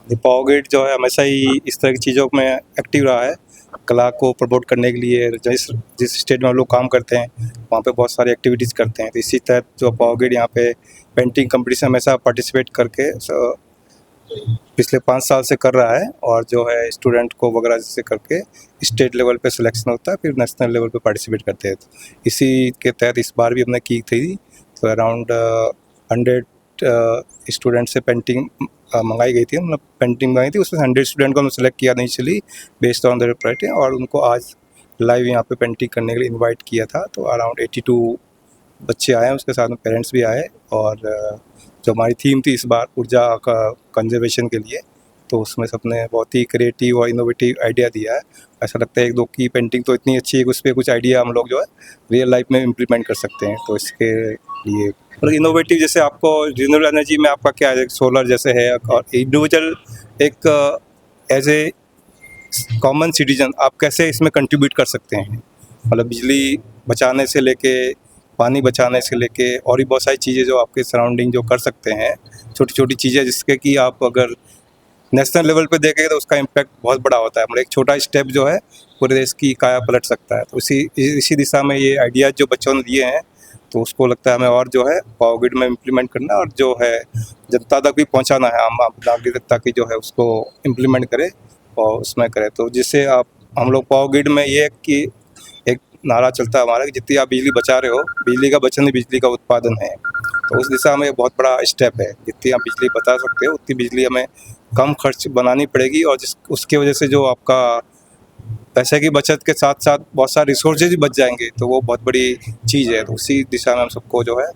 Power grid जो है हमेशा ही इस तरह की चीज़ों में एक्टिव रहा है, कला को प्रमोट करने के लिए। जिस जिस स्टेट में हम लोग काम करते हैं वहाँ पे बहुत सारी एक्टिविटीज़ करते हैं, तो इसी तहत जो पावर ग्रिड यहाँ पे पेंटिंग कंपटीशन हमेशा पार्टिसिपेट करके पिछले 5 साल से कर रहा है। और जो है स्टूडेंट को वगैरह जैसे करके स्टेट लेवल पे सिलेक्शन होता है, फिर नेशनल लेवल पे पार्टिसिपेट करते हैं। तो इसी के तहत इस बार भी हमने की थी। तो अराउंड 100 स्टूडेंट से पेंटिंग मंगाई गई थी, मतलब पेंटिंग मंगाई थी, उसमें 100 स्टूडेंट को हमने सेलेक्ट किया initially based on their criteria, और उनको आज लाइव यहाँ पे पेंटिंग करने के लिए इनवाइट किया था। तो अराउंड 82 बच्चे आए हैं, उसके साथ में पेरेंट्स भी आए। और जो हमारी थीम थी इस बार ऊर्जा का कंजर्वेशन के लिए, तो उसमें सबने बहुत ही क्रिएटिव और इनोवेटिव आइडिया दिया है। ऐसा लगता है एक दो की पेंटिंग तो इतनी अच्छी है कि उस पर कुछ आइडिया हम लोग जो है रियल लाइफ में इम्प्लीमेंट कर सकते हैं। तो इसके लिए मतलब इनोवेटिव जैसे आपको रिन्यूएबल एनर्जी में आपका क्या है, सोलर जैसे है, और इंडिविजुअल एक एज ए कॉमन सिटीजन आप कैसे इसमें कंट्रीब्यूट कर सकते हैं। मतलब बिजली बचाने से लेके पानी बचाने से लेके और भी बहुत सारी चीज़ें जो आपके सराउंडिंग जो कर सकते हैं, छोटी छोटी चीज़ें जिसके कि आप अगर नेशनल लेवल पे देखेंगे तो उसका इम्पैक्ट बहुत बड़ा होता है। मतलब एक छोटा स्टेप जो है पूरे देश की काया पलट सकता है। तो इसी दिशा में ये आइडियाज़ जो बच्चों ने दिए हैं, तो उसको लगता है हमें और जो है पावर ग्रिड में इम्प्लीमेंट करना, और जो है जनता तक भी पहुंचाना है, आम नागरिक तक की जो है उसको इम्प्लीमेंट करें और उसमें करें। तो जिससे आप हम लोग पावर ग्रिड में ये है कि एक नारा चलता है हमारा कि जितनी आप बिजली बचा रहे हो, बिजली का बचत ही बिजली का उत्पादन है। तो उस दिशा में बहुत बड़ा स्टेप है। जितनी आप बिजली बचा सकते हो उतनी बिजली हमें कम खर्च बनानी पड़ेगी, और उसकी वजह से जो आपका पैसे की बचत के साथ साथ बहुत सारे रिसोर्सेज भी बच जाएंगे, तो वो बहुत बड़ी चीज़ है। तो उसी दिशा में हम सबको जो है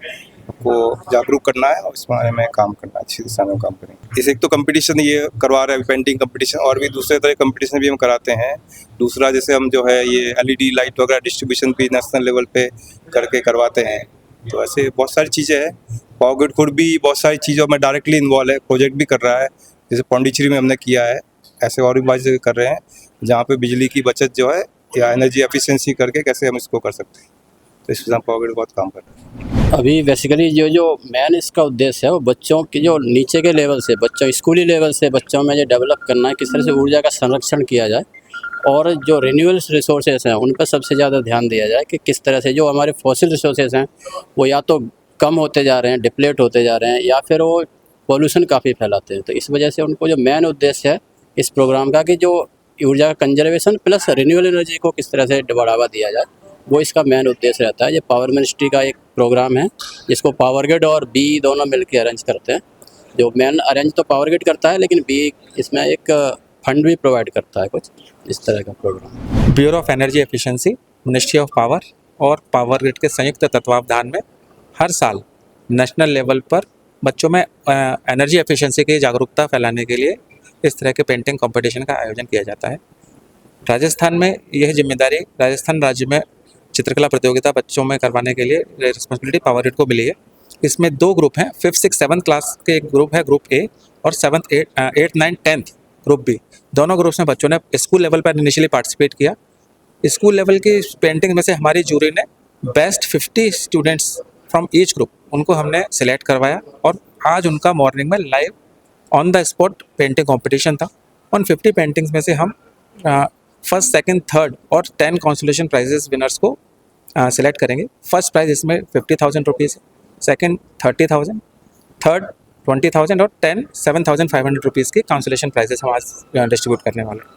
सबको जागरूक करना है और इस बारे में काम करना है, अच्छी दिशा में काम करेंगे। इस एक तो कंपटीशन ये करवा रहे हैं पेंटिंग कंपटीशन, और भी दूसरे तरह कंपटीशन भी हम कराते हैं। दूसरा जैसे हम जो है ये LED लाइट वगैरह डिस्ट्रीब्यूशन भी नेशनल लेवल पे करके करवाते हैं। तो ऐसे बहुत सारी चीज़ें हैं। पावर ग्रिड खुद भी बहुत सारी चीज़ों में डायरेक्टली इन्वॉल्व है, प्रोजेक्ट भी कर रहा है। जैसे पौंडीचेरी में हमने किया है, ऐसे और भी बहुत जगह कर रहे हैं जहाँ पे बिजली की बचत जो है या एनर्जी एफिशिएंसी करके कैसे हम इसको कर सकते हैं। तो इस विषय में पावर ग्रिड बहुत काम कर रहा है। अभी बेसिकली जो मेन इसका उद्देश्य है वो बच्चों की जो नीचे के लेवल से बच्चों स्कूली लेवल से बच्चों में जो डेवलप करना है, किस तरह से ऊर्जा का संरक्षण किया जाए और जो रिन्यूएबल रिसोर्सेज हैं उन पर सबसे ज़्यादा ध्यान दिया जाए कि किस तरह से जो हमारे फॉसिल रिसोर्सेज हैं वो या तो कम होते जा रहे हैं, डिप्लेट होते जा रहे हैं, या फिर वो पोल्यूशन काफ़ी फैलाते हैं। तो इस वजह से उनको जो मेन उद्देश्य है इस प्रोग्राम का कि जो ऊर्जा का कंजर्वेशन प्लस रिन्यूएबल एनर्जी को किस तरह से बढ़ावा दिया जाए, वो इसका मेन उद्देश्य रहता है। ये पावर मिनिस्ट्री का एक प्रोग्राम है जिसको पावर ग्रिड और बी दोनों मिलकर अरेंज करते हैं। जो मेन अरेंज तो पावर ग्रिड करता है, लेकिन बी इसमें एक फंड भी प्रोवाइड करता है, कुछ इस तरह का programme. Bureau of energy efficiency, ministry of power और पावर ग्रिड के संयुक्त तत्वावधान में हर साल नेशनल लेवल पर बच्चों में एनर्जी एफिशिएंसी की जागरूकता फैलाने के लिए इस तरह के पेंटिंग कंपटीशन का आयोजन किया जाता है। राजस्थान में यह जिम्मेदारी राजस्थान राज्य में चित्रकला प्रतियोगिता बच्चों में करवाने के लिए रिस्पॉन्सिबिलिटी पावर ग्रिड को मिली है। इसमें 2 ग्रुप हैं, 5th, 6th, 7th क्लास के एक ग्रुप है, ग्रुप ए, और 7th, 8th, 9th, 10th group B. दोनों ग्रुप्स में बच्चों ने स्कूल लेवल पर इनिशियली पार्टिसिपेट किया। स्कूल लेवल की पेंटिंग में से हमारी जूरी ने best 50 students from each group उनको हमने सिलेक्ट करवाया, और आज उनका मॉर्निंग में live on the spot painting competition था। उन 50 पेंटिंग्स में से हम फर्स्ट, सेकंड, थर्ड और 10 कंसोलेशन प्राइजेस विनर्स को सिलेक्ट करेंगे। फर्स्ट प्राइज इसमें 50,000 रुपीज़, सेकंड 30,000, थर्ड 20,000 और 10 7,500 रुपीज़ की कंसोलेशन प्राइजेस हम आज डिस्ट्रीब्यूट करने वाले हैं।